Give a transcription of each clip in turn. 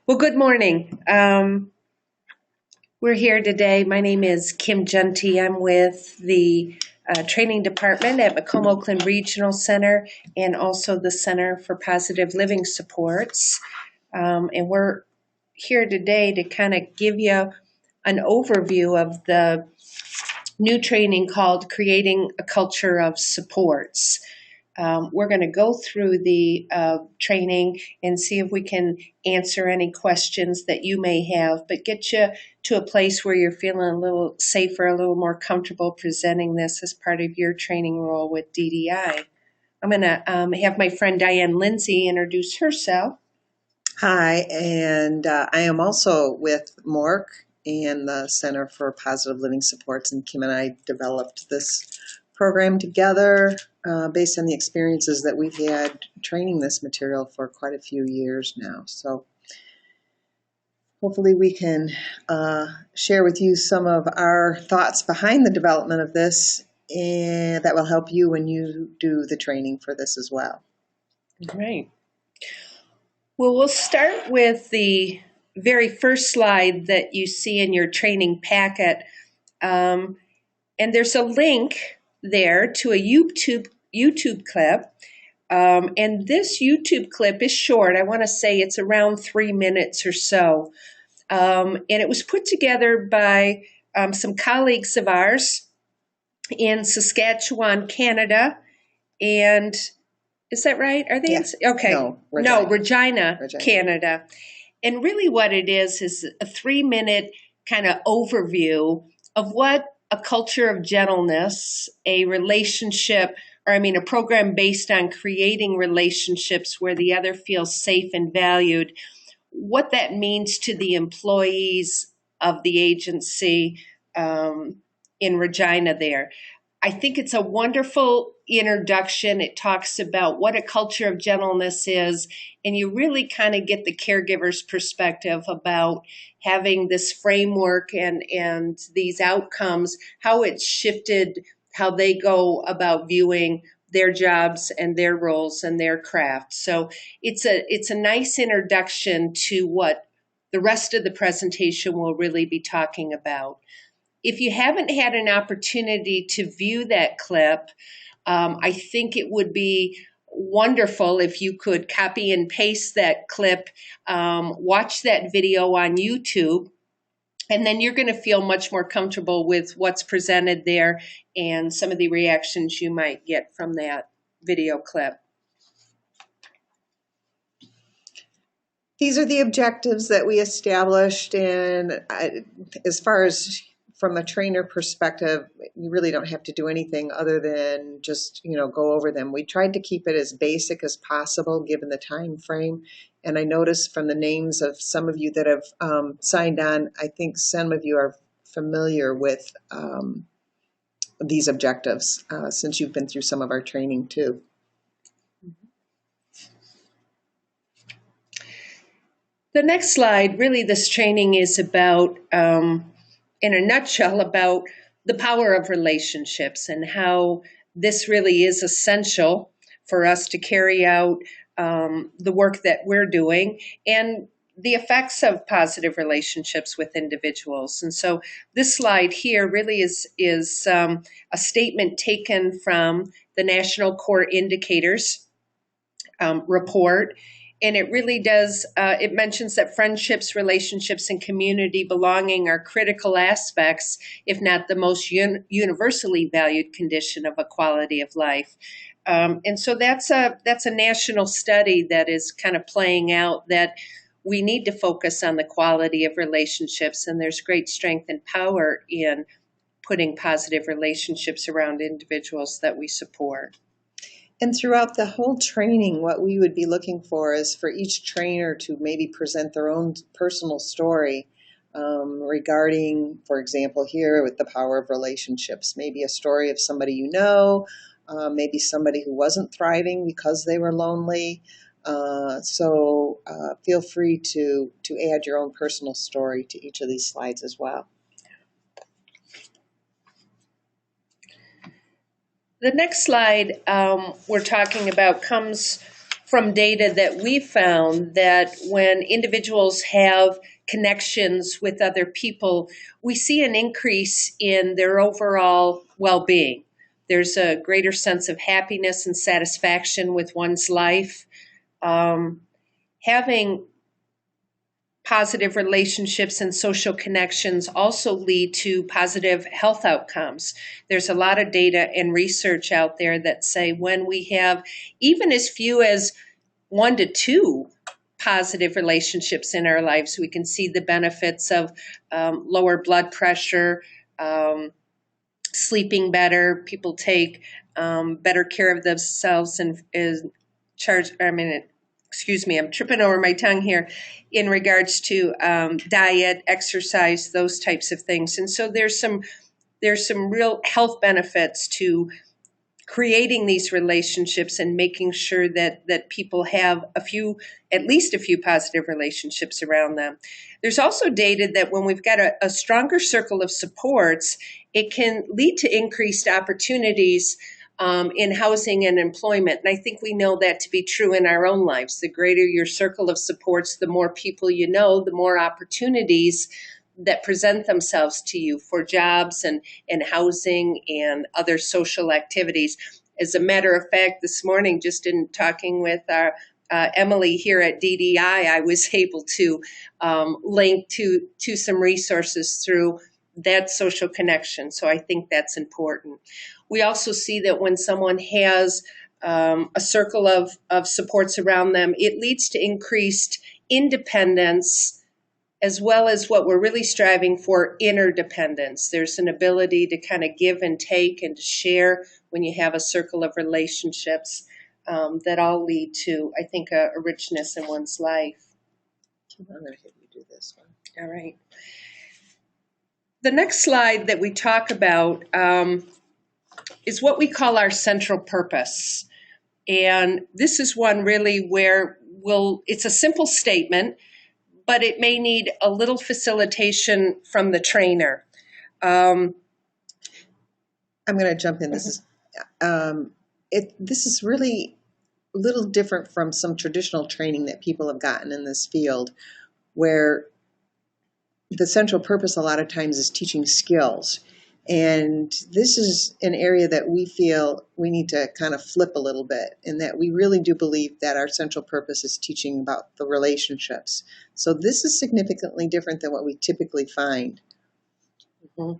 Well, good morning. We're here today. My name is Kim Genty. I'm with the training department at Macomb Oakland Regional Center and also the Center for Positive Living Supports. And we're here today to kind of give you an overview of the new training called Creating a Culture of Supports. We're going to go through the training and see if we can answer any questions that you may have, but get you to a place where you're feeling a little safer, a little more comfortable presenting this as part of your training role with DDI. I'm going to have my friend Diane Lindsay introduce herself. Hi, and I am also with MORC and the Center for Positive Living Supports, and Kim and I developed this program together based on the experiences that we've had training this material for quite a few years now. So hopefully we can share with you some of our thoughts behind the development of this, and that will help you when you do the training for this as well. Great. Well, we'll start with the very first slide that you see in your training packet. And there's a link there to a YouTube clip. And this YouTube clip is short. I want to say it's around 3 minutes or so. And it was put together by some colleagues of ours in Saskatchewan, Canada. And is that right? Are they? Yeah. Okay. No, Regina, Canada. And really what it is a 3-minute kind of overview of what a culture of gentleness, a program based on creating relationships where the other feels safe and valued, what that means to the employees of the agency in Regina there. I think it's a wonderful introduction. It talks about what a culture of gentleness is, and you really kind of get the caregiver's perspective about having this framework and these outcomes, how it's shifted, how they go about viewing their jobs and their roles and their craft. So it's a nice introduction to what the rest of the presentation will really be talking about. If you haven't had an opportunity to view that clip, I think it would be wonderful if you could copy and paste that clip, watch that video on YouTube, and then you're going to feel much more comfortable with what's presented there and some of the reactions you might get from that video clip. These are the objectives that we established, and as far as from a trainer perspective, you really don't have to do anything other than just, go over them. We tried to keep it as basic as possible given the time frame. And I noticed from the names of some of you that have signed on, I think some of you are familiar with these objectives since you've been through some of our training too. The next slide, really this training is about, in a nutshell, about the power of relationships and how this really is essential for us to carry out the work that we're doing and the effects of positive relationships with individuals. And so this slide here really is a statement taken from the National Core Indicators report. And it really does, it mentions that friendships, relationships, and community belonging are critical aspects, if not the most universally valued condition of a quality of life. And so that's a national study that is kind of playing out that we need to focus on the quality of relationships, and there's great strength and power in putting positive relationships around individuals that we support. And throughout the whole training, what we would be looking for is for each trainer to maybe present their own personal story regarding, for example, here with the power of relationships, maybe a story of somebody you know, maybe somebody who wasn't thriving because they were lonely. So feel free to add your own personal story to each of these slides as well. The next slide we're talking about comes from data that we found that when individuals have connections with other people, we see an increase in their overall well-being. There's a greater sense of happiness and satisfaction with one's life. Having positive relationships and social connections also lead to positive health outcomes. There's a lot of data and research out there that say when we have even as few as 1 to 2 positive relationships in our lives, we can see the benefits of lower blood pressure, sleeping better. People take better care of themselves and excuse me, I'm tripping over my tongue here, in regards to diet, exercise, those types of things. And so there's some real health benefits to creating these relationships and making sure that people have at least a few positive relationships around them. There's also data that when we've got a stronger circle of supports, it can lead to increased opportunities in housing and employment. And I think we know that to be true in our own lives. The greater your circle of supports, the more people you know, the more opportunities that present themselves to you for jobs and housing and other social activities. As a matter of fact, this morning, just in talking with our Emily here at DDI, I was able to link to some resources through that social connection. So I think that's important. We also see that when someone has a circle of supports around them, it leads to increased independence, as well as what we're really striving for, interdependence. There's an ability to kind of give and take and to share when you have a circle of relationships that all lead to, I think, a richness in one's life. I'm going to have you do this one. All right. The next slide that we talk about is what we call our central purpose. And this is one really where it's a simple statement, but it may need a little facilitation from the trainer. I'm going to jump in. This is really a little different from some traditional training that people have gotten in this field, where the central purpose a lot of times is teaching skills. And this is an area that we feel we need to kind of flip a little bit, in that we really do believe that our central purpose is teaching about the relationships. So this is significantly different than what we typically find. Mm-hmm.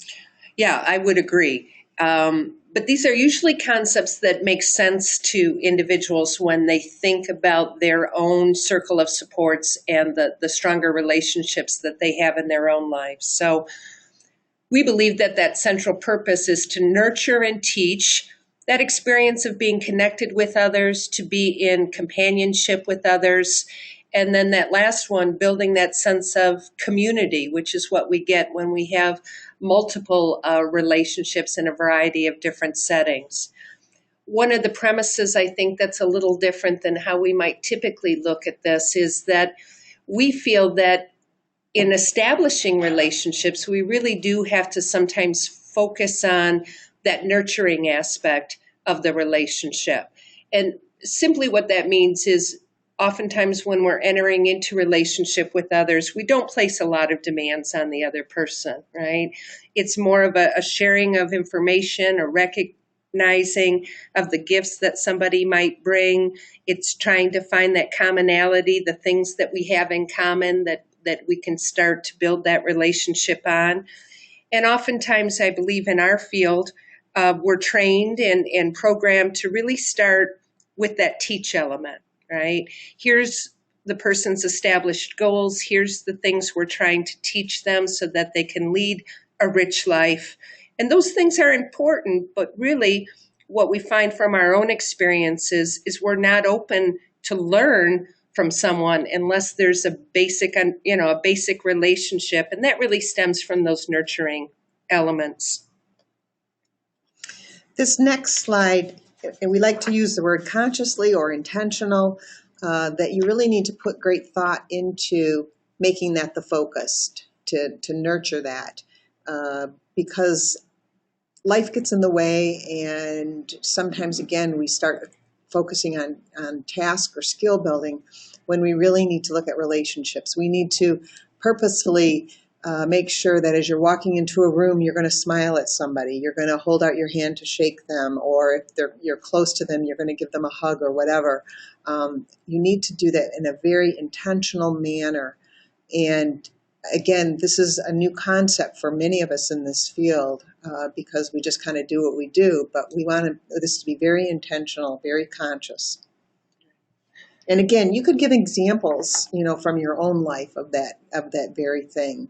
Yeah, I would agree. But these are usually concepts that make sense to individuals when they think about their own circle of supports and the stronger relationships that they have in their own lives. So we believe that central purpose is to nurture and teach that experience of being connected with others, to be in companionship with others, and then that last one, building that sense of community, which is what we get when we have multiple relationships in a variety of different settings. One of the premises, I think, that's a little different than how we might typically look at this is that we feel that in establishing relationships, we really do have to sometimes focus on that nurturing aspect of the relationship. And simply what that means is oftentimes when we're entering into relationship with others, we don't place a lot of demands on the other person, right? It's more of a sharing of information, a recognizing of the gifts that somebody might bring. It's trying to find that commonality, the things that we have in common that we can start to build that relationship on. And oftentimes, I believe in our field, we're trained and programmed to really start with that teach element, right? Here's the person's established goals. Here's the things we're trying to teach them so that they can lead a rich life. And those things are important, but really what we find from our own experiences is we're not open to learn from someone unless there's a basic relationship, and that really stems from those nurturing elements. This next slide, and we like to use the word consciously or intentional, that you really need to put great thought into making that the focus, to nurture that, because life gets in the way, and sometimes, again, we start focusing on task or skill building when we really need to look at relationships. We need to purposefully make sure that as you're walking into a room, you're going to smile at somebody. You're going to hold out your hand to shake them, or if you're close to them, you're going to give them a hug or whatever. You need to do that in a very intentional manner. And again, this is a new concept for many of us in this field because we just kind of do what we do, but we want this to be very intentional, very conscious. And again, you could give examples, from your own life of that very thing.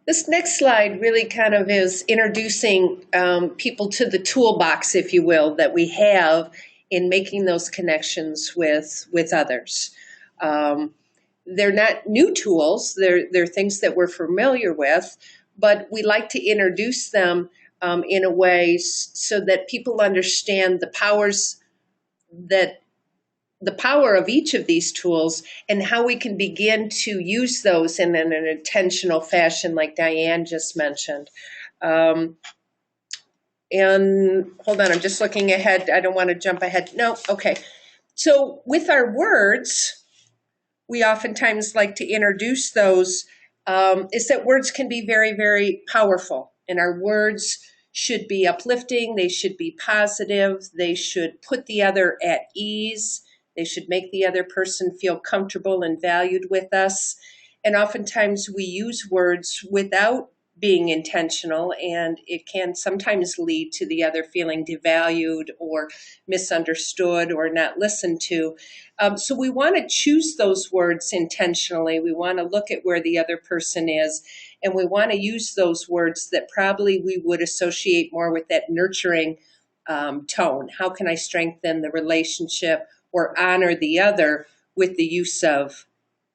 This next slide really kind of is introducing people to the toolbox, if you will, that we have in making those connections with others. They're not new tools, they're things that we're familiar with, but we like to introduce them in a way so that people understand the power of each of these tools and how we can begin to use those in an intentional fashion, like Diane just mentioned. And hold on, I'm just looking ahead. I don't want to jump ahead. No, okay. So with our words, we oftentimes like to introduce those, is that words can be very, very powerful. And our words should be uplifting, they should be positive, they should put the other at ease, they should make the other person feel comfortable and valued with us. And oftentimes we use words without being intentional, and it can sometimes lead to the other feeling devalued or misunderstood or not listened to. So we want to choose those words intentionally. We want to look at where the other person is, and we want to use those words that probably we would associate more with that nurturing tone. How can I strengthen the relationship or honor the other with the use of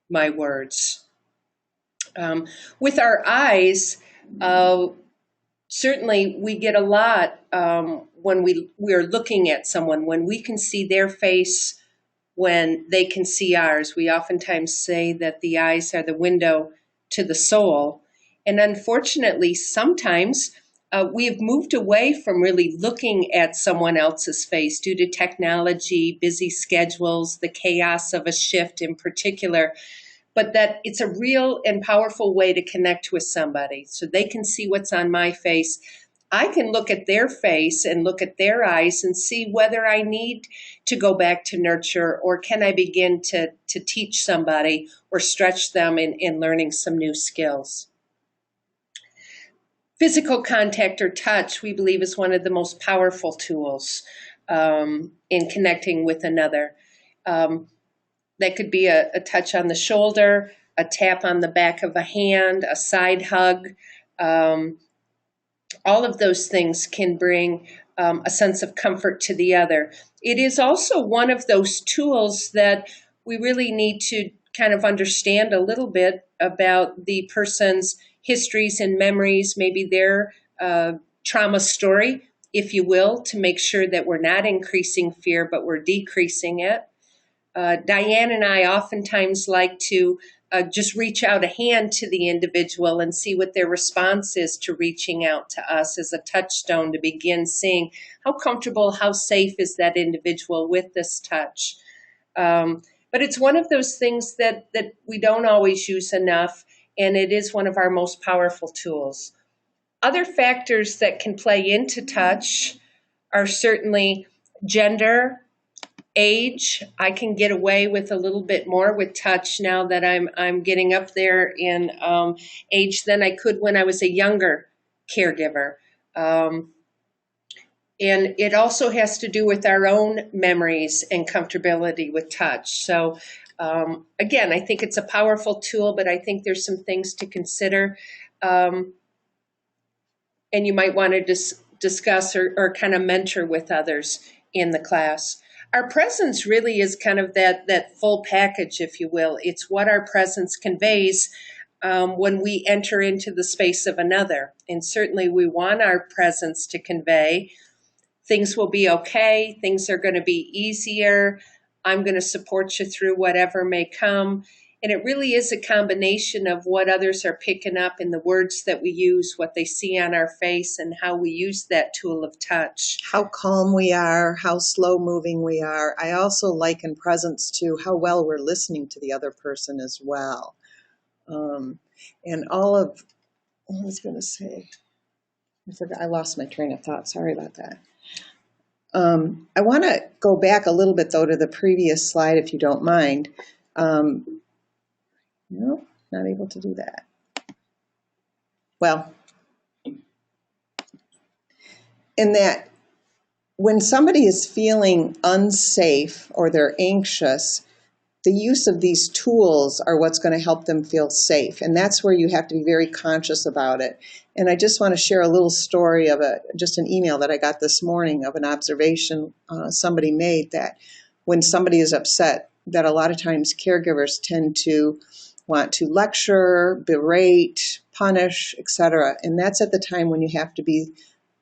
my words? With our eyes, certainly we get a lot when we're looking at someone, when we can see their face, when they can see ours. We oftentimes say that the eyes are the window to the soul. And unfortunately, sometimes we have moved away from really looking at someone else's face due to technology, busy schedules, the chaos of a shift in particular, but that it's a real and powerful way to connect with somebody. So they can see what's on my face. I can look at their face and look at their eyes and see whether I need to go back to nurture, or can I begin to teach somebody or stretch them in learning some new skills. Physical contact or touch, we believe, is one of the most powerful tools in connecting with another. That could be a touch on the shoulder, a tap on the back of a hand, a side hug. All of those things can bring a sense of comfort to the other. It is also one of those tools that we really need to kind of understand a little bit about the person's histories and memories, maybe their trauma story, if you will, to make sure that we're not increasing fear, but we're decreasing it. Diane and I oftentimes like to just reach out a hand to the individual and see what their response is to reaching out to us as a touchstone to begin seeing how comfortable, how safe is that individual with this touch. But it's one of those things that we don't always use enough, and it is one of our most powerful tools. Other factors that can play into touch are certainly gender, age. I can get away with a little bit more with touch now that I'm getting up there in age than I could when I was a younger caregiver. And it also has to do with our own memories and comfortability with touch. So again, I think it's a powerful tool, but I think there's some things to consider. And you might want to discuss or kind of mentor with others in the class. Our presence really is kind of that full package, if you will. It's what our presence conveys when we enter into the space of another. And certainly we want our presence to convey things will be okay, things are going to be easier, I'm going to support you through whatever may come. And it really is a combination of what others are picking up in the words that we use, what they see on our face, and how we use that tool of touch. How calm we are, how slow moving we are. I also liken presence to how well we're listening to the other person as well. And all of, I was going to say, I forgot, I lost my train of thought. Sorry about that. I want to go back a little bit, though, to the previous slide, if you don't mind. No, not able to do that. Well, in that when somebody is feeling unsafe or they're anxious, the use of these tools are what's going to help them feel safe. And that's where you have to be very conscious about it. And I just want to share a little story of just an email that I got this morning of an observation somebody made, that when somebody is upset, that a lot of times caregivers tend to want to lecture, berate, punish, etc. And that's at the time when you have to be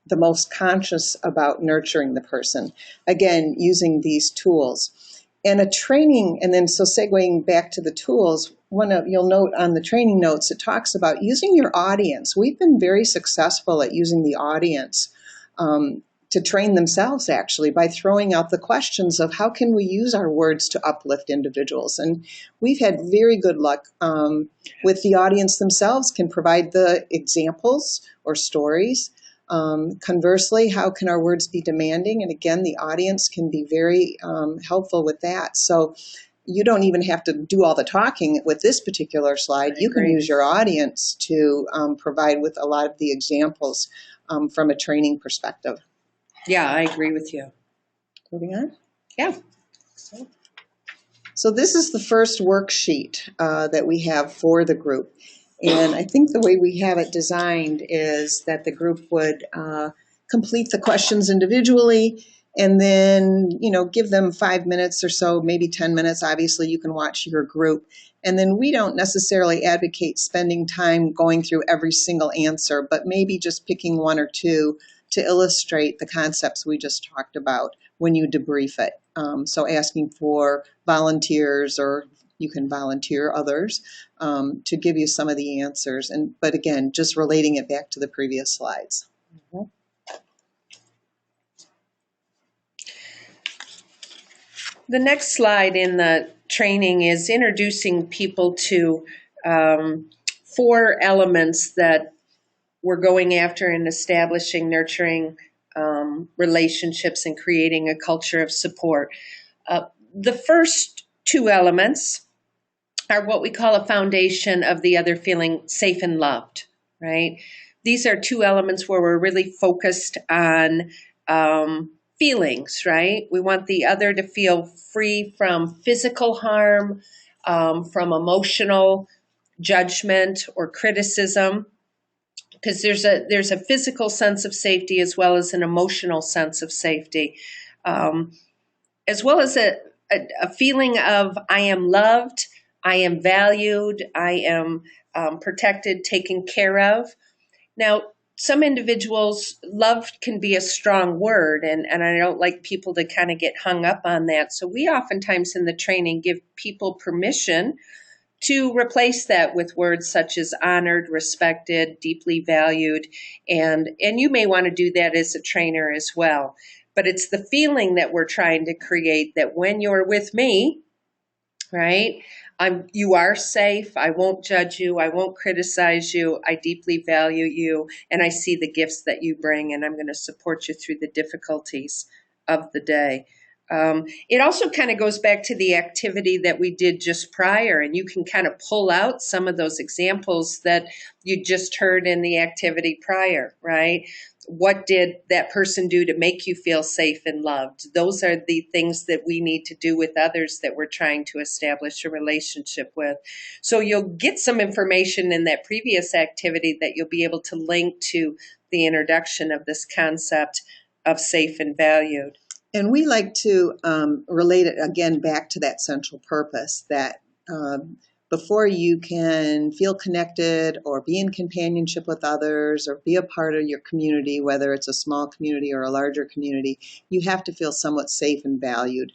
the most conscious about nurturing the person. Again, using these tools. And a training, and then so segueing back to the tools, you'll note on the training notes, it talks about using your audience. We've been very successful at using the audience to train themselves, actually, by throwing out the questions of how can we use our words to uplift individuals. And we've had very good luck with the audience themselves can provide the examples or stories. Conversely, how can our words be demanding? And again, the audience can be very helpful with that. So you don't even have to do all the talking with this particular slide. You can use your audience to provide with a lot of the examples from a training perspective. Yeah, I agree with you. Moving on? Yeah. So this is the first worksheet that we have for the group. And I think the way we have it designed is that the group would complete the questions individually and then, give them 5 minutes or so, maybe 10 minutes. Obviously, you can watch your group. And then we don't necessarily advocate spending time going through every single answer, but maybe just picking one or two to illustrate the concepts we just talked about when you debrief it. So asking for volunteers, or you can volunteer others to give you some of the answers. But again, just relating it back to the previous slides. Mm-hmm. The next slide in the training is introducing people to 4 elements that we're going after in establishing, nurturing relationships and creating a culture of support. The first 2 elements are what we call a foundation of the other feeling safe and loved, right? These are 2 elements where we're really focused on feelings, right? We want the other to feel free from physical harm, from emotional judgment or criticism, because there's a physical sense of safety as well as an emotional sense of safety, as well as a feeling of I am loved, I am valued, I am protected, taken care of. Now, some individuals, love can be a strong word, and I don't like people to kind of get hung up on that. So we oftentimes in the training give people permission to replace that with words such as honored, respected, deeply valued, and you may want to do that as a trainer as well. But it's the feeling that we're trying to create that when you're with me, right, you are safe, I won't judge you, I won't criticize you, I deeply value you, and I see the gifts that you bring, and I'm going to support you through the difficulties of the day. It also kind of goes back to the activity that we did just prior, and you can kind of pull out some of those examples that you just heard in the activity prior, right? What did that person do to make you feel safe and loved? Those are the things that we need to do with others that we're trying to establish a relationship with. So you'll get some information in that previous activity that you'll be able to link to the introduction of this concept of safe and valued. And we like to relate it again back to that central purpose, that before you can feel connected or be in companionship with others or be a part of your community, whether it's a small community or a larger community, you have to feel somewhat safe and valued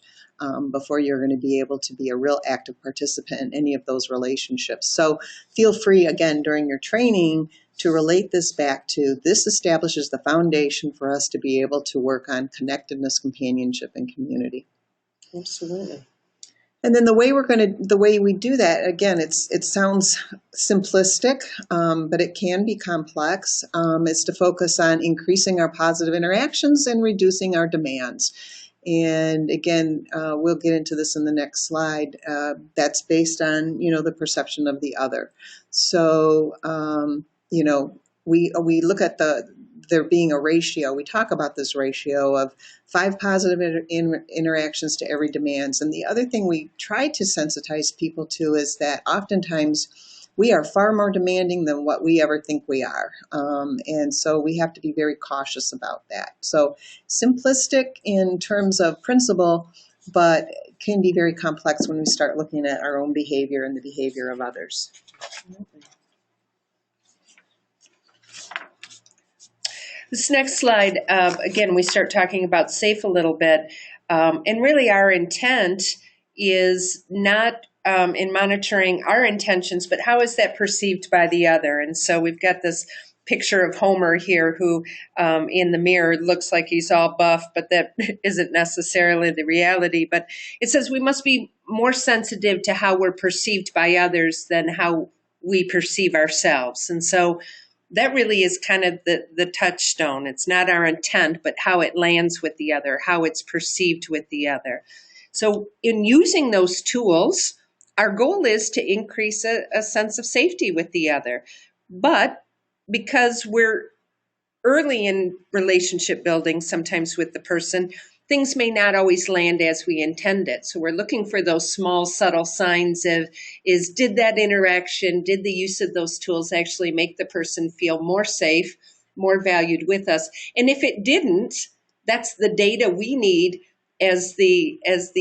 before you're going to be able to be a real active participant in any of those relationships. So feel free, again, during your training to relate this back to this establishes the foundation for us to be able to work on connectedness, companionship, and community. Absolutely. And then the way we do that, again, it sounds simplistic, but it can be complex. Is to focus on increasing our positive interactions and reducing our demands. And again, we'll get into this in the next slide. That's based on, the perception of the other. So, we look at there being a ratio. We talk about this ratio of 5 positive interactions to every demands. And the other thing we try to sensitize people to is that oftentimes we are far more demanding than what we ever think we are. And so we have to be very cautious about that. So simplistic in terms of principle, but can be very complex when we start looking at our own behavior and the behavior of others. This next slide, again, we start talking about SAFE a little bit. And really our intent is not in monitoring our intentions, but how is that perceived by the other? And so we've got this picture of Homer here who in the mirror looks like he's all buff, but that isn't necessarily the reality. But it says we must be more sensitive to how we're perceived by others than how we perceive ourselves. And so that really is kind of the touchstone. It's not our intent, but how it lands with the other, how it's perceived with the other. So in using those tools, our goal is to increase a sense of safety with the other. But because we're early in relationship building, sometimes with the person, things may not always land as we intended. So we're looking for those small, subtle signs of, did that interaction, did the use of those tools actually make the person feel more safe, more valued with us? And if it didn't, that's the data we need as the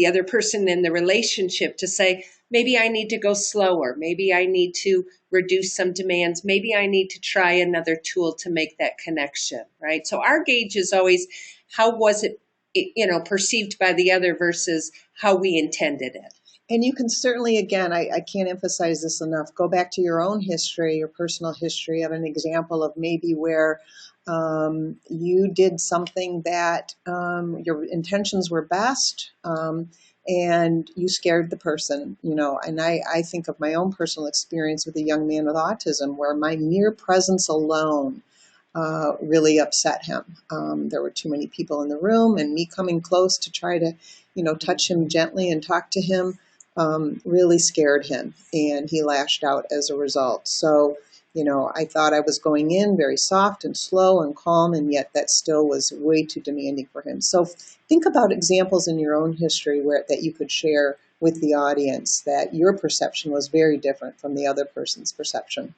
other person in the relationship to say, maybe I need to go slower. Maybe I need to reduce some demands. Maybe I need to try another tool to make that connection, right? So our gauge is always, how was it, perceived by the other versus how we intended it. And you can certainly, again, I can't emphasize this enough, go back to your own history, your personal history of an example of maybe where you did something that your intentions were best and you scared the person, and I think of my own personal experience with a young man with autism where my mere presence alone really upset him. There were too many people in the room, and me coming close to try to, touch him gently and talk to him really scared him, and he lashed out as a result. So, I thought I was going in very soft and slow and calm, and yet that still was way too demanding for him. So think about examples in your own history that you could share with the audience that your perception was very different from the other person's perception.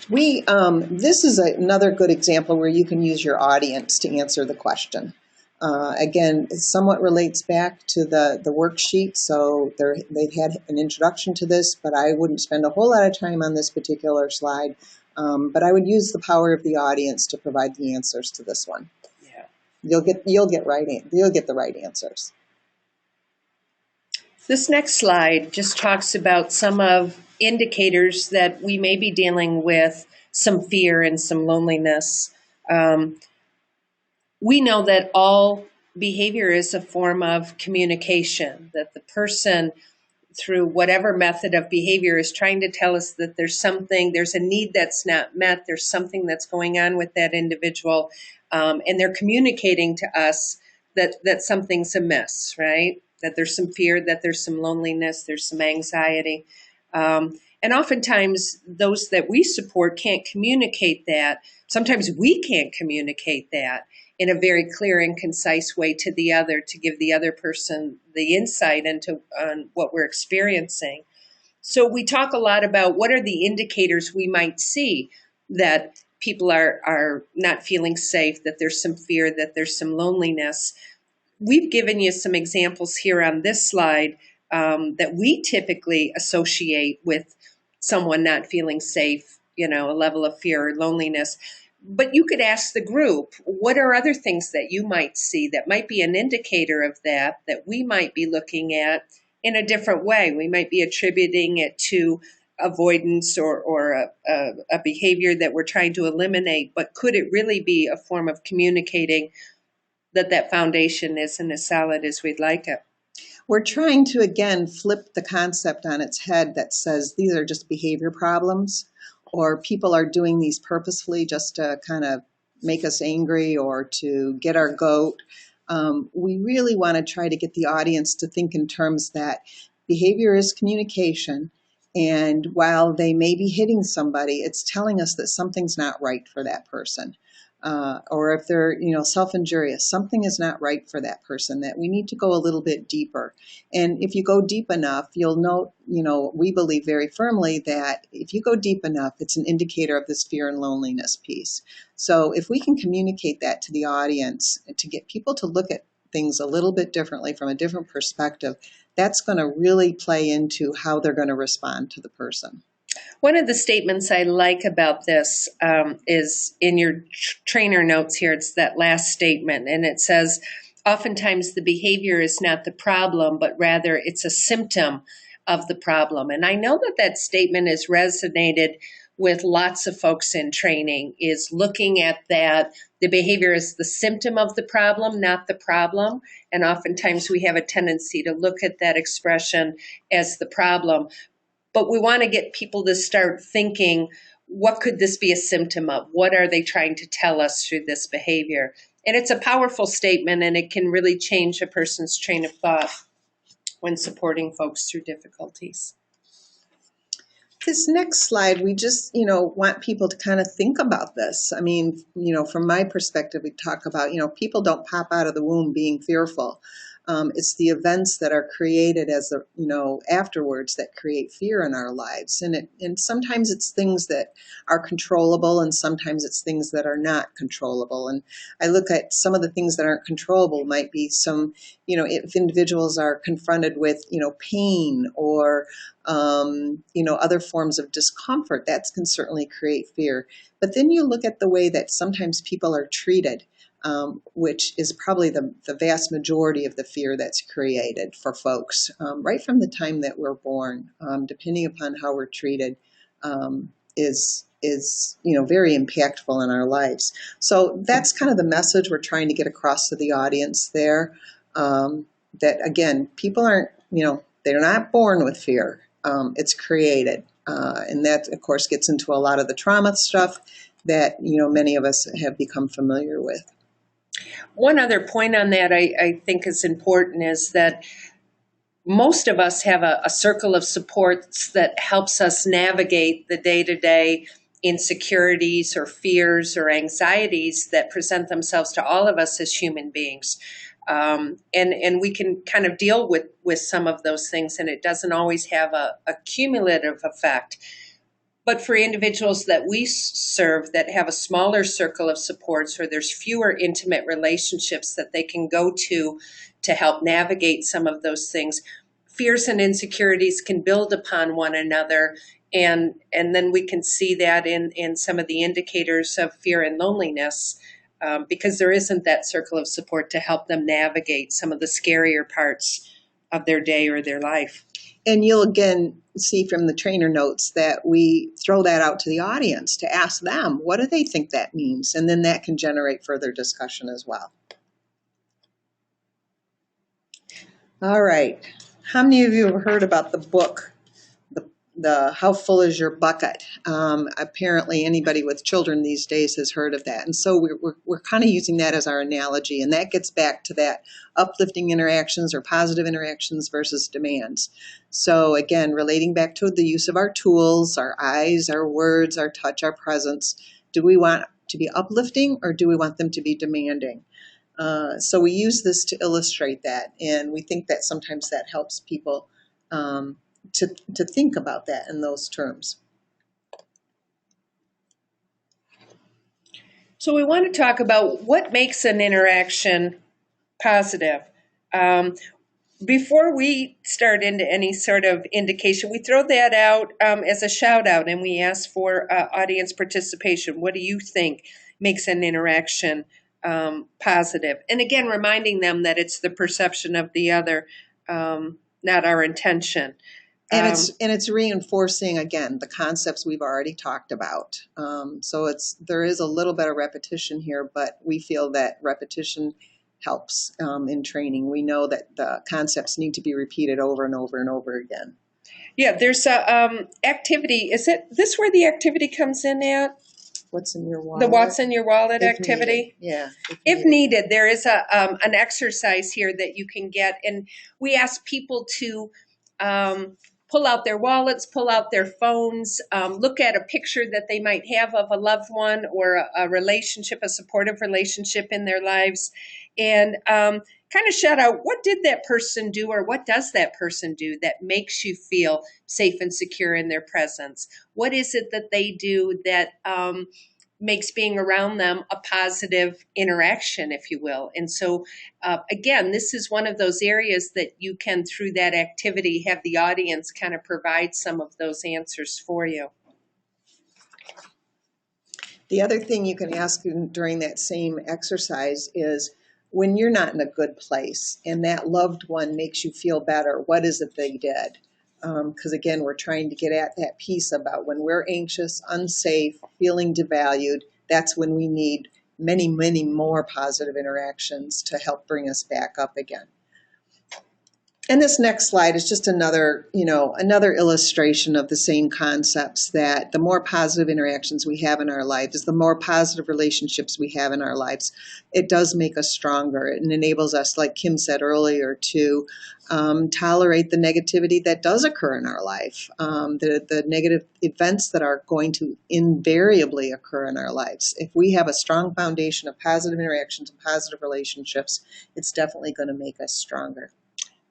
This is another good example where you can use your audience to answer the question. Again, it somewhat relates back to the worksheet, so they've had an introduction to this, but I wouldn't spend a whole lot of time on this particular slide. But I would use the power of the audience to provide the answers to this one. Yeah, you'll get the right answers. This next slide just talks about some of indicators that we may be dealing with some fear and some loneliness. We know that all behavior is a form of communication, that the person, through whatever method of behavior, is trying to tell us that there's a need that's not met, there's something that's going on with that individual, and they're communicating to us that something's amiss, right? That there's some fear, that there's some loneliness, there's some anxiety. And oftentimes those that we support can't communicate that. Sometimes we can't communicate that in a very clear and concise way to the other, to give the other person the insight into what we're experiencing. So we talk a lot about what are the indicators we might see that people are not feeling safe, that there's some fear, that there's some loneliness. we've given you some examples here on this slide that we typically associate with someone not feeling safe, a level of fear or loneliness. But you could ask the group, what are other things that you might see that might be an indicator of that we might be looking at in a different way? We might be attributing it to avoidance or a behavior that we're trying to eliminate, but could it really be a form of communicating that foundation isn't as solid as we'd like it? We're trying to, again, flip the concept on its head that says these are just behavior problems, or people are doing these purposefully just to kind of make us angry or to get our goat. We really want to try to get the audience to think in terms that behavior is communication. And while they may be hitting somebody, it's telling us that something's not right for that person. Or if they're, self-injurious, something is not right for that person, that we need to go a little bit deeper. And if you go deep enough, you'll know, we believe very firmly that if you go deep enough, it's an indicator of this fear and loneliness piece. So if we can communicate that to the audience to get people to look at things a little bit differently from a different perspective, that's going to really play into how they're going to respond to the person. One of the statements I like about this is in your trainer notes here. It's that last statement, and it says, oftentimes the behavior is not the problem, but rather it's a symptom of the problem. And I know that statement has resonated with lots of folks in training, is looking at that the behavior is the symptom of the problem, not the problem. And oftentimes we have a tendency to look at that expression as the problem. But we want to get people to start thinking, what could this be a symptom of? What are they trying to tell us through this behavior? And it's a powerful statement, and it can really change a person's train of thought when supporting folks through difficulties. This next slide, we just, want people to kind of think about this. I mean, from my perspective, we talk about, people don't pop out of the womb being fearful. It's the events that are created afterwards that create fear in our lives. And sometimes it's things that are controllable, and sometimes it's things that are not controllable. And I look at some of the things that aren't controllable might be some, if individuals are confronted with, pain or, other forms of discomfort, that can certainly create fear. But then you look at the way that sometimes people are treated. Which is probably the vast majority of the fear that's created for folks right from the time that we're born, depending upon how we're treated, is very impactful in our lives. So that's kind of the message we're trying to get across to the audience there. That again, people aren't, they're not born with fear. It's created, and that of course gets into a lot of the trauma stuff that many of us have become familiar with. One other point on that I think is important is that most of us have a circle of supports that helps us navigate the day-to-day insecurities or fears or anxieties that present themselves to all of us as human beings. And we can kind of deal with some of those things, and it doesn't always have a cumulative effect. But for individuals that we serve that have a smaller circle of supports, or there's fewer intimate relationships that they can go to help navigate some of those things, fears and insecurities can build upon one another. And then we can see that in some of the indicators of fear and loneliness, because there isn't that circle of support to help them navigate some of the scarier parts of their day or their life. And you'll again see from the trainer notes that we throw that out to the audience to ask them, what do they think that means? And then that can generate further discussion as well. All right. How many of you have heard about the book, the How Full Is Your Bucket? Apparently anybody with children these days has heard of that. And so we're kind of using that as our analogy. And that gets back to that uplifting interactions or positive interactions versus demands. So again, relating back to the use of our tools, our eyes, our words, our touch, our presence. Do we want to be uplifting, or do we want them to be demanding? So we use this to illustrate that. And we think that sometimes that helps people to think about that in those terms. So we want to talk about what makes an interaction Positive. Um, Before we start into any sort of indication, we throw that out as a shout out and we ask for audience participation. What do you think makes an interaction positive? And again, reminding them that it's the perception of the other, not our intention. And it's reinforcing again the concepts we've already talked about. So there is a little bit of repetition here, but we feel that repetition helps in training. We know that the concepts need to be repeated over and over and over again. Yeah, there's a activity. Is it this where the activity comes in at? What's in your wallet? The what's in your wallet If activity? Needed. Yeah. If needed, there is an exercise here that you can get, and we ask people to pull out their wallets, pull out their phones, look at a picture that they might have of a loved one or a relationship, a supportive relationship in their lives, and kind of shout out, what did that person do or what does that person do that makes you feel safe and secure in their presence? What is it that they do that makes being around them a positive interaction, if you will? And so, again, this is one of those areas that you can, through that activity, have the audience kind of provide some of those answers for you. The other thing you can ask during that same exercise is, when you're not in a good place and that loved one makes you feel better, what is it they did? Because again, we're trying to get at that piece about when we're anxious, unsafe, feeling devalued, that's when we need many, many more positive interactions to help bring us back up again. And this next slide is just another illustration of the same concepts, that the more positive interactions we have in our lives, the more positive relationships we have in our lives, it does make us stronger. It enables us, like Kim said earlier, to tolerate the negativity that does occur in our life, the negative events that are going to invariably occur in our lives. If we have a strong foundation of positive interactions and positive relationships, it's definitely going to make us stronger.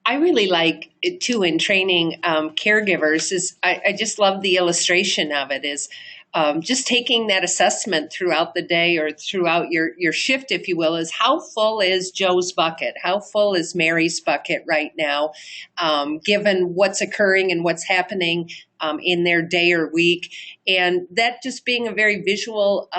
I really like it too in training caregivers. I just love the illustration of it. Is just taking that assessment throughout the day or throughout your shift, if you will, is how full is Joe's bucket? How full is Mary's bucket right now, given what's occurring and what's happening in their day or week? And that just being a very visual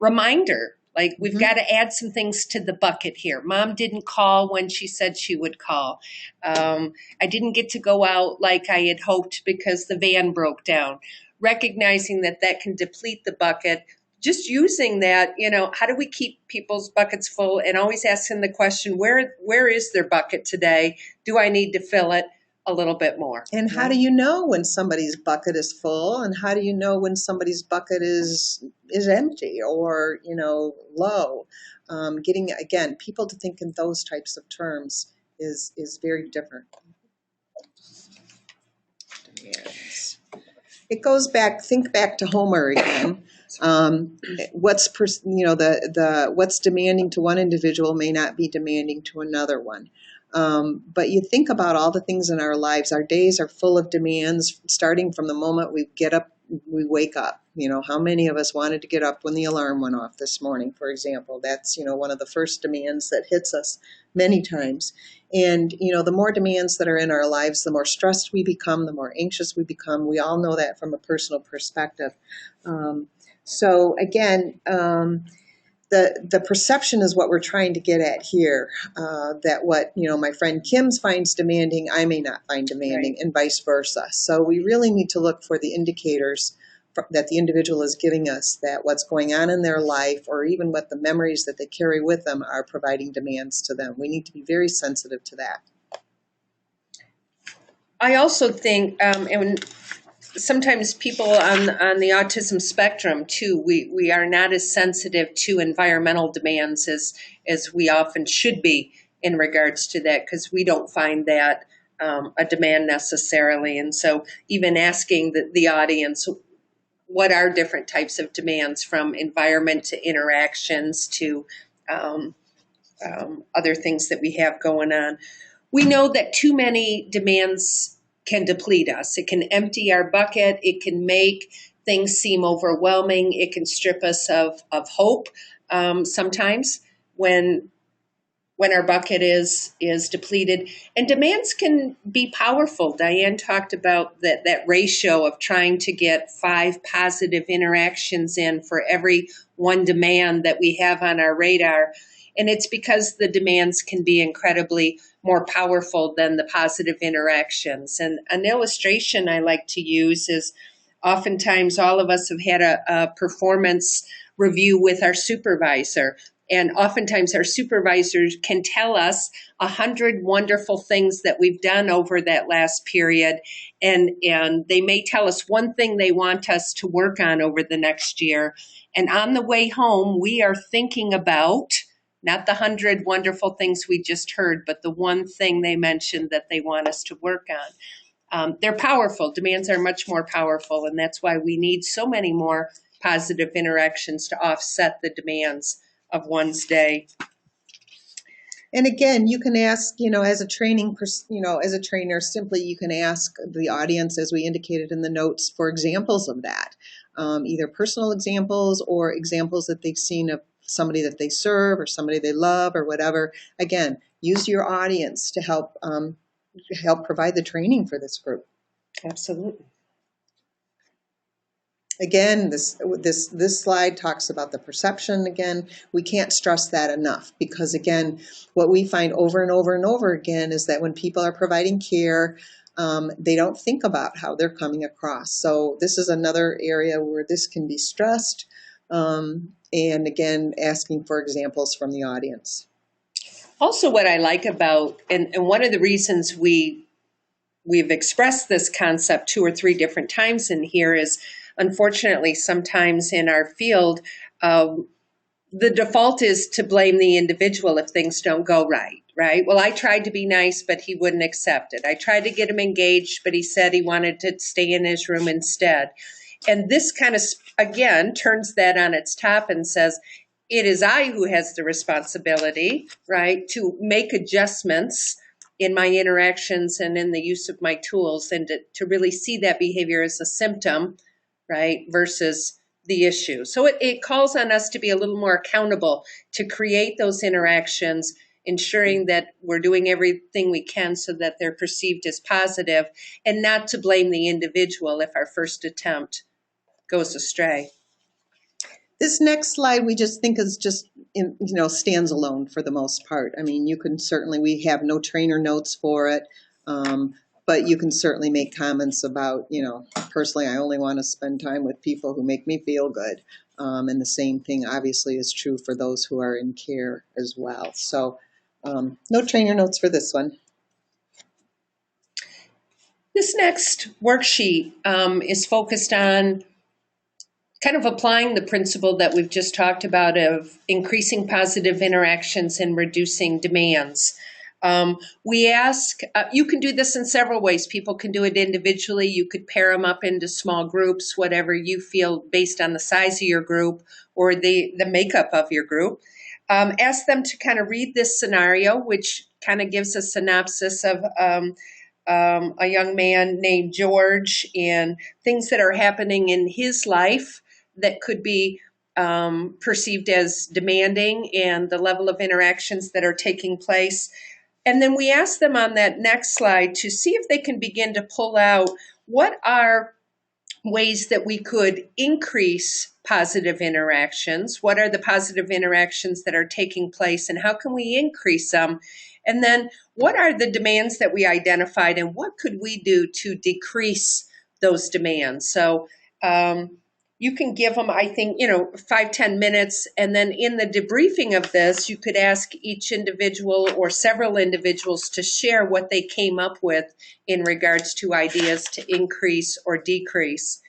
reminder. Like, we've got to add some things to the bucket here. Mom didn't call when she said she would call. I didn't get to go out like I had hoped because the van broke down. Recognizing that can deplete the bucket. Just using that, how do we keep people's buckets full? And always asking the question, where is their bucket today? Do I need to fill it a little bit more? And how do you know when somebody's bucket is full, and how do you know when somebody's bucket is empty or low? Getting again people to think in those types of terms is very different. Yes. It goes back. Think back to Homer again. What's demanding to one individual may not be demanding to another one. But you think about all the things in our lives. Our days are full of demands, starting from the moment we get up, we wake up. How many of us wanted to get up when the alarm went off this morning, for example? That's, one of the first demands that hits us many times. And, the more demands that are in our lives, the more stressed we become, the more anxious we become. We all know that from a personal perspective. So again, the perception is what we're trying to get at here, that what, my friend Kim's finds demanding, I may not find demanding, right, and vice versa. So we really need to look for the indicators that the individual is giving us, that what's going on in their life or even what the memories that they carry with them are providing demands to them. We need to be very sensitive to that. I also think, and sometimes people on the autism spectrum too, we are not as sensitive to environmental demands as we often should be in regards to that, because we don't find that a demand necessarily. And so even asking the audience, what are different types of demands, from environment to interactions to other things that we have going on. We know that too many demands can deplete us. It can empty our bucket. It can make things seem overwhelming. It can strip us of hope sometimes when when our bucket is depleted. And demands can be powerful. Diane talked about that ratio of trying to get 5 positive interactions in for every one demand that we have on our radar. And it's because the demands can be incredibly more powerful than the positive interactions. And an illustration I like to use is oftentimes all of us have had a performance review with our supervisor. And oftentimes our supervisors can tell us 100 wonderful things that we've done over that last period. And they may tell us one thing they want us to work on over the next year. And on the way home, we are thinking about not the 100 wonderful things we just heard, but the one thing they mentioned that they want us to work on. They're powerful. Demands are much more powerful, and that's why we need so many more positive interactions to offset the demands of one's day. And again, you can ask, as a trainer, simply you can ask the audience, as we indicated in the notes, for examples of that, either personal examples or examples that they've seen of somebody that they serve or somebody they love or whatever. Again, use your audience to help provide the training for this group. Absolutely. Again, this slide talks about the perception. Again, we can't stress that enough, because again, what we find over and over and over again is that when people are providing care, they don't think about how they're coming across. So this is another area where this can be stressed. And again, asking for examples from the audience. Also, what I like about, and one of the reasons we've expressed this concept 2 or 3 different times in here is, unfortunately, sometimes in our field, the default is to blame the individual if things don't go right? Well, I tried to be nice, but he wouldn't accept it. I tried to get him engaged, but he said he wanted to stay in his room instead. And this kind of, again, turns that on its top and says, it is I who has the responsibility, right, to make adjustments in my interactions and in the use of my tools, and to really see that behavior as a symptom, right, versus the issue. So it calls on us to be a little more accountable, to create those interactions, ensuring that we're doing everything we can so that they're perceived as positive, and not to blame the individual if our first attempt goes astray. This next slide we just think is just, stands alone for the most part. I mean, you can certainly, we have no trainer notes for it, but you can certainly make comments about, personally, I only want to spend time with people who make me feel good. And the same thing obviously is true for those who are in care as well. So no trainer notes for this one. This next worksheet is focused on kind of applying the principle that we've just talked about of increasing positive interactions and reducing demands. We ask, you can do this in several ways. People can do it individually. You could pair them up into small groups, whatever you feel based on the size of your group or the makeup of your group. Ask them to kind of read this scenario, which kind of gives a synopsis of a young man named George and things that are happening in his life that could be perceived as demanding, and the level of interactions that are taking place. And then we ask them on that next slide to see if they can begin to pull out what are ways that we could increase positive interactions, what are the positive interactions that are taking place, and how can we increase them? And then what are the demands that we identified, and what could we do to decrease those demands? So you can give them, I think, 5-10 minutes. And then in the debriefing of this, you could ask each individual or several individuals to share what they came up with in regards to ideas to increase or decrease.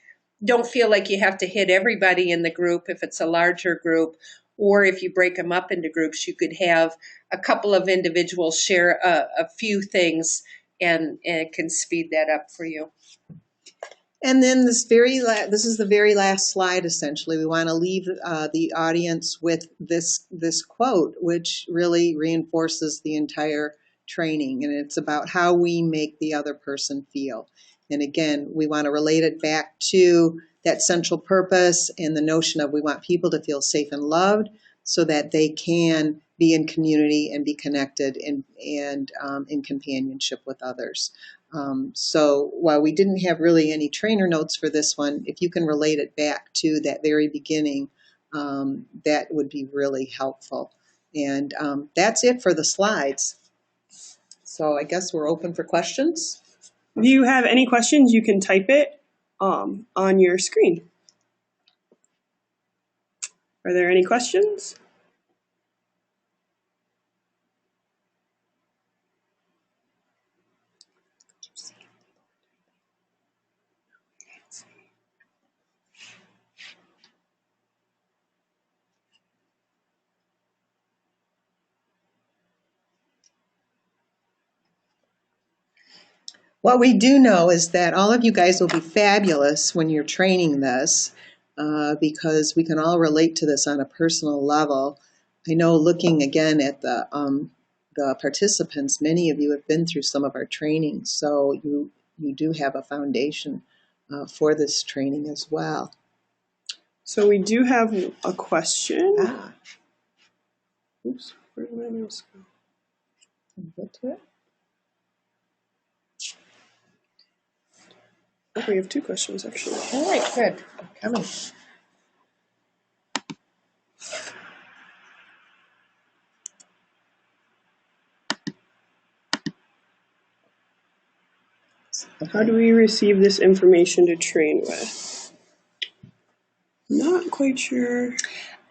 Don't feel like you have to hit everybody in the group if it's a larger group, or if you break them up into groups, you could have a couple of individuals share a few things, and it can speed that up for you. And then this is the very last slide, essentially. We want to leave the audience with this quote, which really reinforces the entire training. And it's about how we make the other person feel. And again, we want to relate it back to that central purpose and the notion of we want people to feel safe and loved so that they can be in community and be connected and in companionship with others. So while we didn't have really any trainer notes for this one, if you can relate it back to that very beginning, that would be really helpful. And that's it for the slides. So I guess we're open for questions. If you have any questions, you can type it on your screen. Are there any questions? What we do know is that all of you guys will be fabulous when you're training this because we can all relate to this on a personal level. I know looking again at the participants, many of you have been through some of our training, so you do have a foundation for this training as well. So we do have a question. Oops, where did my mouse go? Get to it. Oh, we have two questions, actually. All right, good. Coming. How do we receive this information to train with? Not quite sure.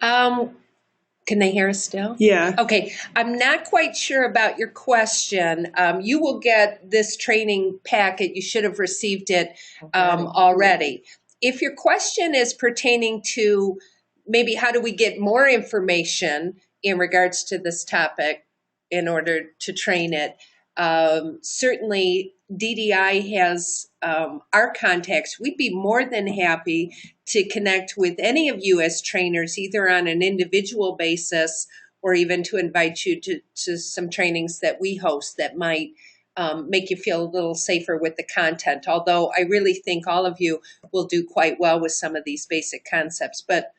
Can they hear us still? Yeah. Okay. I'm not quite sure about your question. You will get this training packet. You should have received it already. If your question is pertaining to maybe how do we get more information in regards to this topic in order to train it, certainly DDI has our contacts. We'd be more than happy to connect with any of you as trainers, either on an individual basis or even to invite you to some trainings that we host that might make you feel a little safer with the content. Although I really think all of you will do quite well with some of these basic concepts. But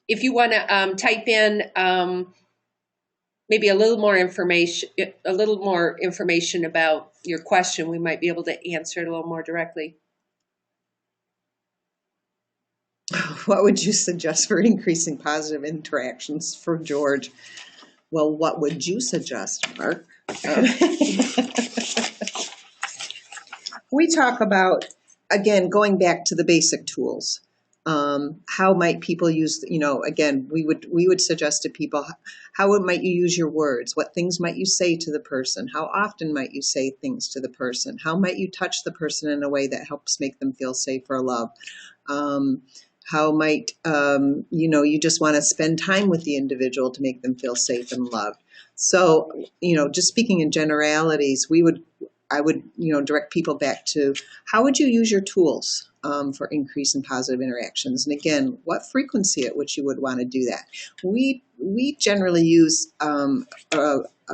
if you want to type in maybe a little more information about your question, we might be able to answer it a little more directly. What would you suggest for increasing positive interactions for George? Well, what would you suggest, Mark? We talk about, again, going back to the basic tools. How might people use, again, we would suggest to people, how might you use your words? What things might you say to the person? How often might you say things to the person? How might you touch the person in a way that helps make them feel safe or loved? How might, you just want to spend time with the individual to make them feel safe and loved? So, just speaking in generalities, I would direct people back to how would you use your tools for increase in positive interactions? And again, what frequency at which you would want to do that? We generally use a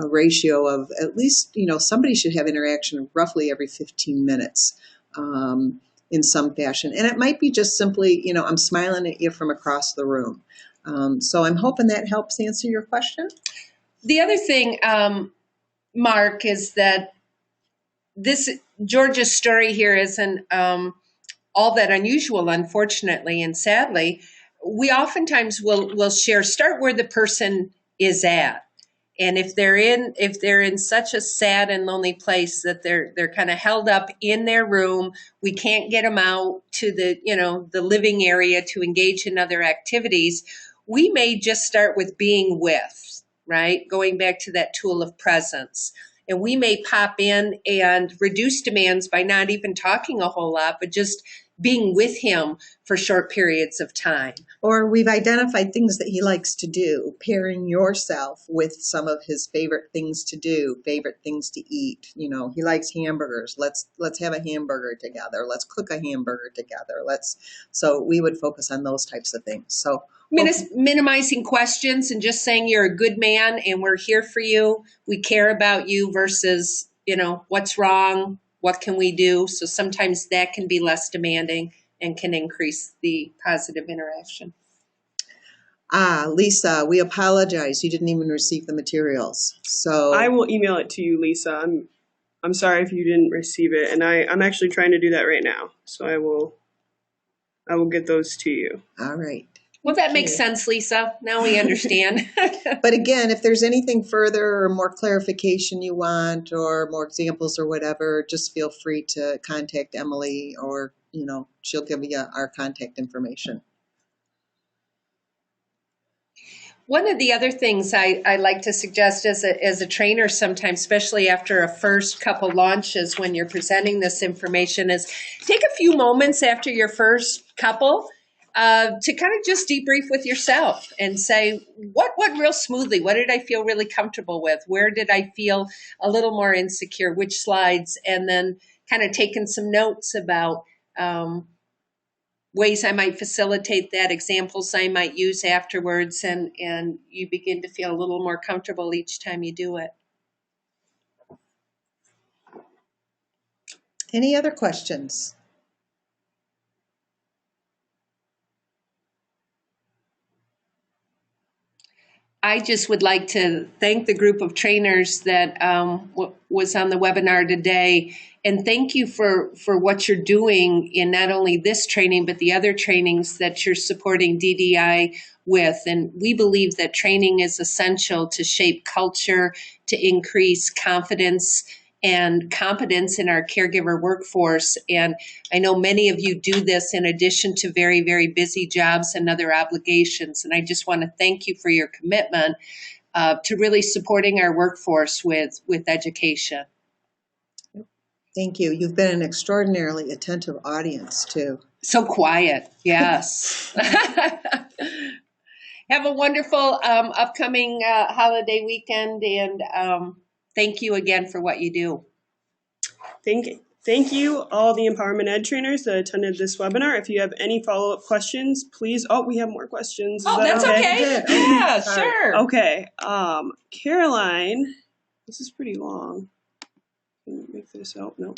ratio of at least, somebody should have interaction roughly every 15 minutes. In some fashion. And it might be just simply, I'm smiling at you from across the room. So I'm hoping that helps answer your question. The other thing, Mark, is that George's story here isn't all that unusual, unfortunately and sadly. We oftentimes will start where the person is at. And if they're in such a sad and lonely place that they're kind of held up in their room, we can't get them out to the living area to engage in other activities. We may just start with being with, right? Going back to that tool of presence. And we may pop in and reduce demands by not even talking a whole lot, but just being with him for short periods of time. Or we've identified things that he likes to do, pairing yourself with some of his favorite things to do, favorite things to eat. He likes hamburgers. Let's have a hamburger together. Let's cook a hamburger together. So we would focus on those types of things. So minimizing questions and just saying you're a good man and we're here for you. We care about you versus, what's wrong? What can we do? So sometimes that can be less demanding and can increase the positive interaction. Lisa, we apologize. You didn't even receive the materials. So I will email it to you, Lisa. I'm sorry if you didn't receive it, and I'm actually trying to do that right now. So I will get those to you. all right. Well, that makes sense, Lisa. Now we understand. But again, if there's anything further or more clarification you want or more examples or whatever, just feel free to contact Emily or, she'll give you our contact information. One of the other things I like to suggest as a trainer sometimes, especially after a first couple launches when you're presenting this information, is take a few moments after your first couple to kind of just debrief with yourself and say, what went real smoothly? What did I feel really comfortable with? Where did I feel a little more insecure? Which slides? And then kind of taking some notes about ways I might facilitate that, examples I might use afterwards, and you begin to feel a little more comfortable each time you do it. Any other questions? I just would like to thank the group of trainers that was on the webinar today, and thank you for what you're doing in not only this training, but the other trainings that you're supporting DDI with. And we believe that training is essential to shape culture, to increase confidence and competence in our caregiver workforce. And I know many of you do this in addition to very, very busy jobs and other obligations. And I just want to thank you for your commitment to really supporting our workforce with education. Thank you. You've been an extraordinarily attentive audience, too. So quiet, yes. Have a wonderful upcoming holiday weekend, and thank you again for what you do. Thank you, all the Empowerment Ed trainers that attended this webinar. If you have any follow-up questions, please. Oh, we have more questions. Oh, that's okay. Yeah, sure. Okay. Caroline, this is pretty long. Can you make this out? No.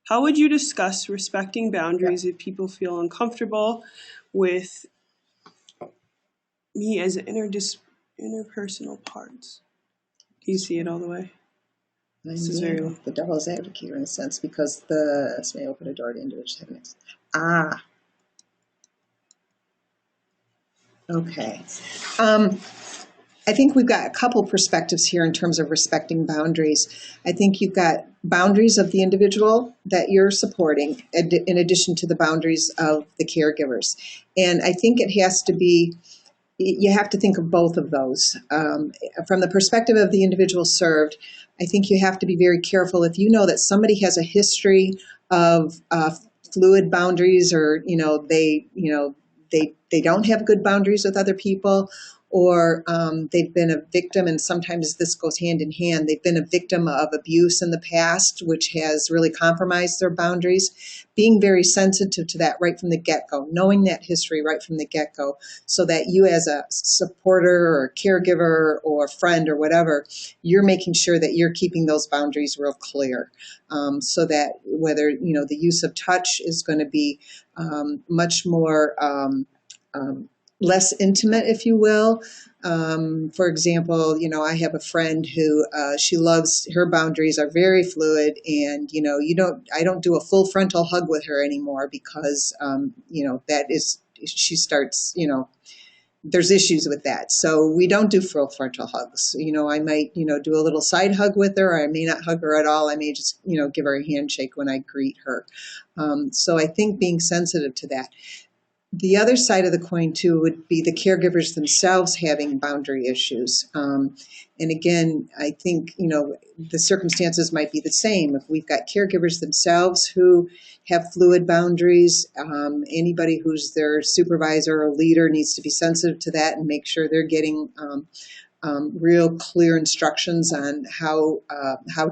How would you discuss respecting boundaries if people feel uncomfortable with me as interpersonal parts? Can you see it all the way? This is very the devil's advocate in a sense, because this may open a door to individuals having it. Okay. I think we've got a couple perspectives here in terms of respecting boundaries. I think you've got boundaries of the individual that you're supporting in addition to the boundaries of the caregivers. And I think it has to be, you have to think of both of those. From the perspective of the individual served, I think you have to be very careful if you know that somebody has a history of fluid boundaries, or they don't have good boundaries with other people, or they've been a victim, and sometimes this goes hand in hand. They've been a victim of abuse in the past, which has really compromised their boundaries. Being very sensitive to that right from the get-go, knowing that history right from the get-go, so that you as a supporter or caregiver or friend or whatever, you're making sure that you're keeping those boundaries real clear, so that whether the use of touch is going to be much more less intimate, if you will. For example, I have a friend who she loves, her boundaries are very fluid, and I don't do a full frontal hug with her anymore because that is, she starts, there's issues with that. So we don't do full frontal hugs. I might, do a little side hug with her, or I may not hug her at all. I may just, give her a handshake when I greet her. So I think being sensitive to that. The other side of the coin, too, would be the caregivers themselves having boundary issues. And again, I think, the circumstances might be the same. If we've got caregivers themselves who have fluid boundaries, anybody who's their supervisor or leader needs to be sensitive to that and make sure they're getting real clear instructions on how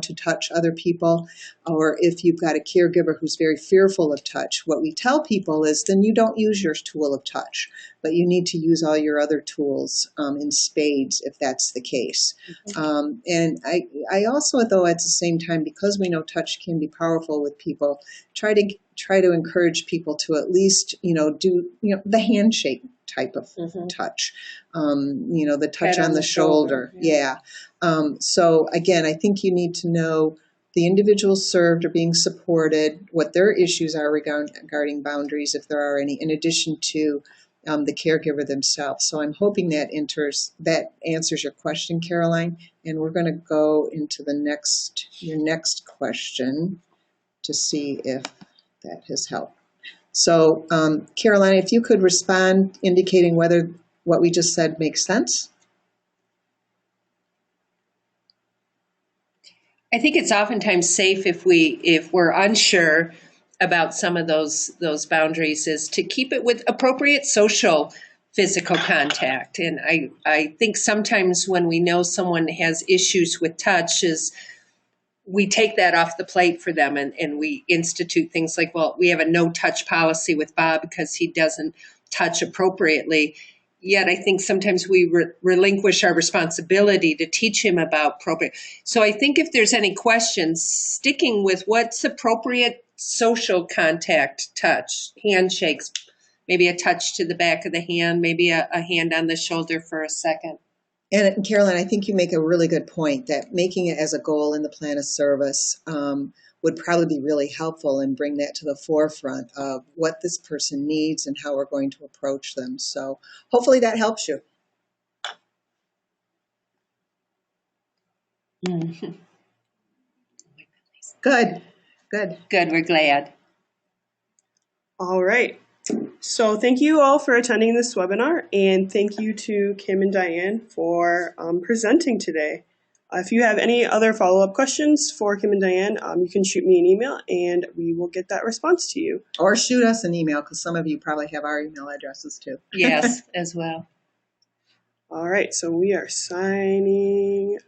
to touch other people. Or if you've got a caregiver who's very fearful of touch, what we tell people is then you don't use your tool of touch, but you need to use all your other tools in spades if that's the case. And I also, though, at the same time, because we know touch can be powerful with people, try to encourage people to at least do the handshake type of Mhm. touch. The touch Pat on the shoulder. Yeah. So again, I think you need to know the individuals served are being supported, what their issues are regarding boundaries, if there are any, in addition to the caregiver themselves. So I'm hoping that answers your question, Caroline. And we're going to go into your next question to see if that has helped. So, Caroline, if you could respond indicating whether what we just said makes sense. I think it's oftentimes safe if we're unsure about some of those boundaries is to keep it with appropriate social physical contact. And I think sometimes when we know someone has issues with touch is we take that off the plate for them and we institute things like, well, we have a no touch policy with Bob because he doesn't touch appropriately. Yet I think sometimes we relinquish our responsibility to teach him about appropriate. So I think if there's any questions, sticking with what's appropriate social contact touch, handshakes, maybe a touch to the back of the hand, maybe a hand on the shoulder for a second. And Caroline, I think you make a really good point that making it as a goal in the plan of service would probably be really helpful and bring that to the forefront of what this person needs and how we're going to approach them. So hopefully that helps you. Mm-hmm. Good. Good, we're glad. All right. So thank you all for attending this webinar, and thank you to Kim and Diane for presenting today. If you have any other follow-up questions for Kim and Diane, you can shoot me an email and we will get that response to you. Or shoot us an email because some of you probably have our email addresses too. Yes, as well. All right, so we are signing